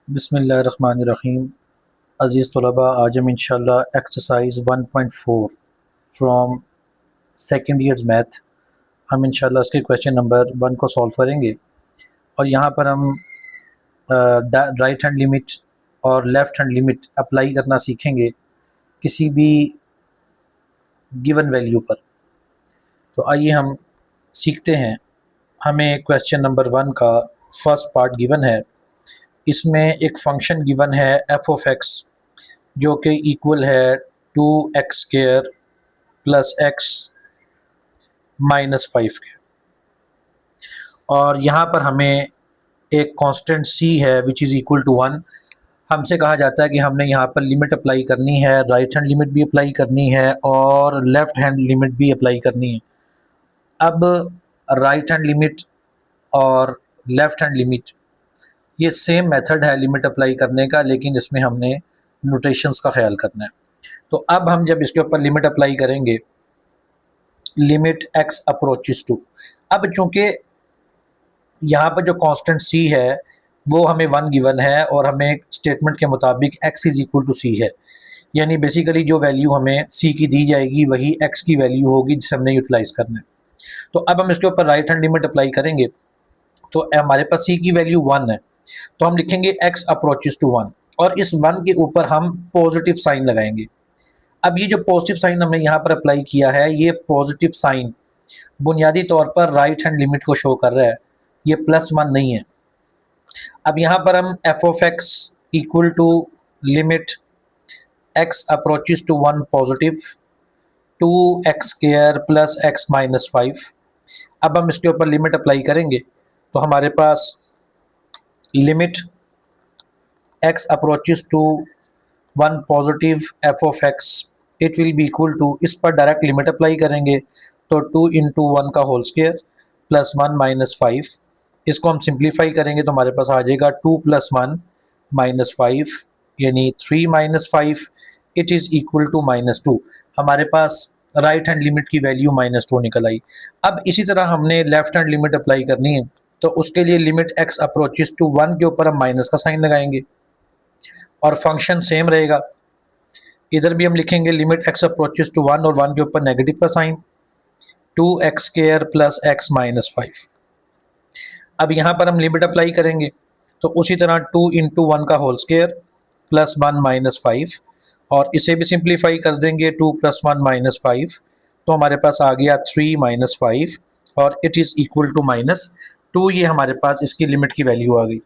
बिस्मिल्लाहिर्रहमानिर्रहीम। अज़ीज़ तलबा, आज हम इंशाल्लाह exercise 1.4 from second years math हम इंशाल्लाह इसके क्वेश्चन नंबर 1 को सॉल्व करेंगे। और यहाँ पर हम राइट हैंड लिमिट और लेफ़्ट हैंड लिमिट अप्लाई करना सीखेंगे किसी भी गिवन वैल्यू पर। तो आइए हम सीखते हैं। हमें क्वेश्चन नंबर 1 का फर्स्ट पार्ट गिवन है। इसमें एक फ़ंक्शन गिवन है एफ ऑफ एक्स जो कि इक्वल है 2x² प्लस x माइनस 5 के। और यहाँ पर हमें एक कांस्टेंट c है विच इज़ इक्वल टू 1। हमसे कहा जाता है कि हमने यहाँ पर लिमिट अप्लाई करनी है, राइट हैंड लिमिट भी अप्लाई करनी है और लेफ़्ट हैंड लिमिट भी अप्लाई करनी है। अब राइट हैंड लिमिट और लेफ़्ट हैंड लिमिट ये सेम मेथड है लिमिट अप्लाई करने का, लेकिन इसमें हमने नोटेशंस का ख्याल करना है। तो अब हम जब इसके ऊपर लिमिट अप्लाई करेंगे, लिमिट x अप्रोचेस टू, अब चूंकि यहाँ पर जो कांस्टेंट c है वो हमें 1 गिवन है और हमें स्टेटमेंट के मुताबिक x is equal to c है, यानी बेसिकली जो वैल्यू हमें c की दी जाएगी वही x की वैल्यू होगी जिसे हमने यूटिलाइज करना है। तो अब हम इसके ऊपर राइट हैंड लिमिट अप्लाई करेंगे तो हमारे पास c की वैल्यू 1 है, तो हम लिखेंगे x अप्रोचेस टू 1 और इस 1 के ऊपर हम पॉजिटिव साइन लगाएंगे। अब ये जो पॉजिटिव साइन हमने यहाँ पर अप्लाई किया है, ये पॉजिटिव साइन बुनियादी तौर पर राइट हैंड लिमिट को शो कर रहा है, ये +1 नहीं है। अब यहाँ पर हम f of x equal to limit x approaches to 1 positive 2x² plus x minus 5। अब हम इसके ऊपर लिमिट अप्लाई करेंगे तो हमारे पास limit x approaches to 1 positive F of x it will be equal to, इस पर डायरेक्ट लिमिट अप्लाई करेंगे तो 2 इंटू 1 का होल स्क्वायर प्लस 1 माइनस 5। इसको हम सिंप्लीफाई करेंगे तो हमारे पास आ जाएगा 2 प्लस 1 माइनस 5 यानी 3 minus 5 it is equal to -2। हमारे पास राइट हैंड लिमिट की वैल्यू -2 निकल आई। अब इसी तरह हमने लेफ्ट हैंड लिमिट अप्लाई करनी है, तो उसके लिए लिमिट x अप्रोचेस टू 1 के ऊपर हम माइनस का साइन लगाएंगे और फंक्शन सेम रहेगा। इधर भी हम लिखेंगे लिमिट x अप्रोचेस टू 1 और 1 के ऊपर नेगेटिव का sign 2x² plus x minus 5। अब यहाँ पर हम लिमिट अप्लाई करेंगे तो उसी तरह 2 इंटू 1 का होल स्क्वायर प्लस 1 माइनस 5 और इसे भी सिंप्लीफाई कर देंगे 2 प्लस 1 माइनस 5, तो हमारे पास आ गया 3 माइनस 5 और इट इज़ इक्वल टू -2। ये हमारे पास इसकी लिमिट की वैल्यू आ गई।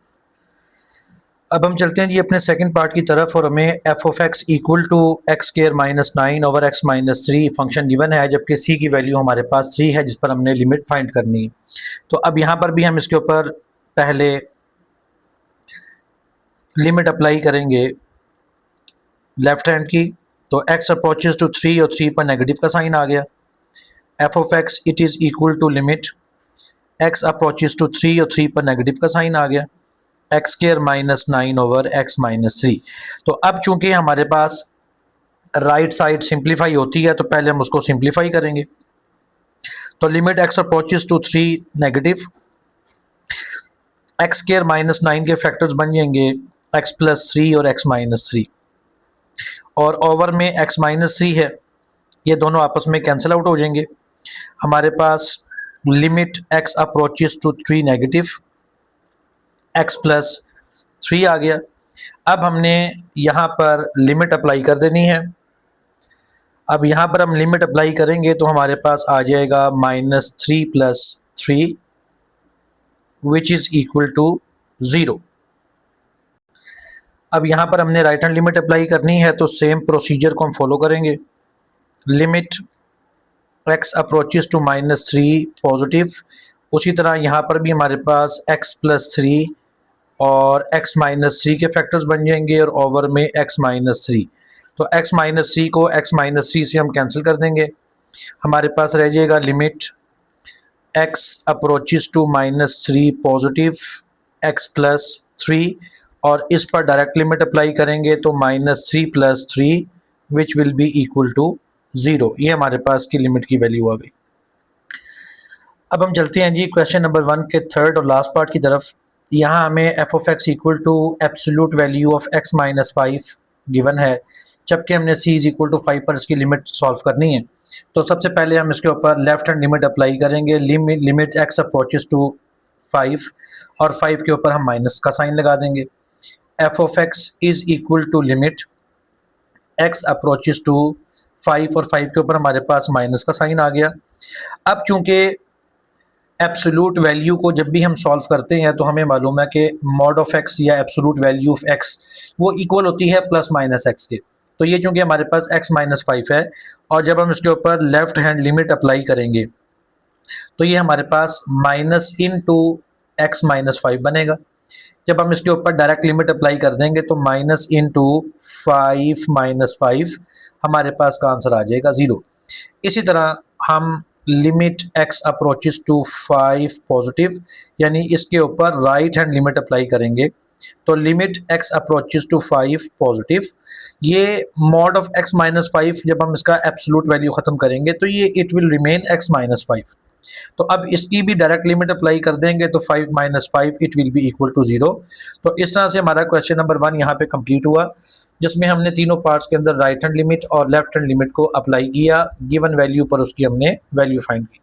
अब हम चलते हैं जी अपने सेकंड पार्ट की तरफ और हमें f of x equal to x² minus 9 over x minus 3 function given है, जबकि c की वैल्यू हमारे पास 3 है जिस पर हमने लिमिट फाइंड करनी है। तो अब यहाँ पर भी हम इसके ऊपर पहले लिमिट अप्लाई करेंगे लेफ्ट हैंड की, तो x अप्रोचेस टू 3 और 3 पर नेगेटिव का साइन आ गया। F of x it is equal to limit x approaches to 3 और 3 पर नेगेटिव का साइन आ गया x² minus 9 over x minus 3। तो अब चूंकि हमारे पास राइट साइड सिंप्लीफाई होती है तो पहले हम उसको सिंप्लीफाई करेंगे। तो limit x approaches to 3 negative x² minus 9 के फैक्टर्स बन जाएंगे x प्लस 3 और x माइनस 3 और ओवर में x माइनस 3 है, ये दोनों आपस में कैंसिल आउट हो जाएंगे। हमारे पास limit x approaches to 3 negative x plus 3 आ गया। अब हमने यहाँ पर लिमिट अप्लाई कर देनी है। अब यहाँ पर हम लिमिट अप्लाई करेंगे तो हमारे पास आ जाएगा -3 plus 3 which is equal to 0। अब यहाँ पर हमने राइट हैंड लिमिट अप्लाई करनी है तो सेम प्रोसीजर को हम फॉलो करेंगे। Limit x approaches to -3 positive, उसी तरह यहाँ पर भी हमारे पास x प्लस 3 और x माइनस 3 के फैक्टर्स बन जाएंगे और ओवर में x माइनस 3। तो x माइनस 3 को x माइनस 3 से हम कैंसिल कर देंगे। हमारे पास रह जाएगा limit x approaches to -3 positive x plus 3 और इस पर डायरेक्ट लिमिट अप्लाई करेंगे तो -3 plus 3 which will be equal to 0। ये हमारे पास की लिमिट की वैल्यू आ गई। अब हम चलते हैं जी क्वेश्चन नंबर 1 के थर्ड और लास्ट पार्ट की तरफ। यहाँ हमें f of x equal to absolute value of x minus 5 given है, जबकि हमने सी इज इक्वल टू 5 पर इसकी लिमिट सॉल्व करनी है। तो सबसे पहले हम इसके ऊपर लेफ्ट हैंड लिमिट अप्लाई करेंगे, लिमिट एक्स अप्रोचेस टू 5 और 5 के ऊपर हम माइनस का साइन लगा देंगे। F of x is equal to limit x approaches to 5 और 5 के ऊपर हमारे पास माइनस का साइन आ गया। अब चूंकि एब्सोल्यूट वैल्यू को जब भी हम सॉल्व करते हैं तो हमें मालूम है कि मॉड ऑफ एक्स या एब्सोल्यूट वैल्यू ऑफ एक्स वो इक्वल होती है प्लस माइनस एक्स के। तो ये चूंकि हमारे पास एक्स माइनस 5 है और जब हम इसके ऊपर लेफ्ट हैंड लिमिट अप्लाई करेंगे तो ये हमारे पास minus into X minus 5 बनेगा। जब हम इसके ऊपर डायरेक्ट लिमिट अप्लाई कर देंगे तो माइनस इन टू 5 माइनस 5 हमारे पास का आंसर आ जाएगा 0। इसी तरह हम limit x approaches to 5 positive, यानी इसके ऊपर राइट हैंड लिमिट अप्लाई करेंगे तो limit x approaches to 5 positive, ये मॉड ऑफ x माइनस 5 जब हम इसका एब्सोल्यूट वैल्यू ख़त्म करेंगे तो ये it will remain x minus 5। तो अब इसकी भी डायरेक्ट लिमिट अप्लाई कर देंगे तो 5 minus 5 it will be equal to 0। तो इस तरह से हमारा क्वेश्चन नंबर 1 यहाँ पे कंप्लीट हुआ, जिसमें हमने तीनों पार्ट्स के अंदर राइट हैंड लिमिट और लेफ्ट हैंड लिमिट को अप्लाई किया, गिवन वैल्यू पर उसकी हमने वैल्यू फाइंड की।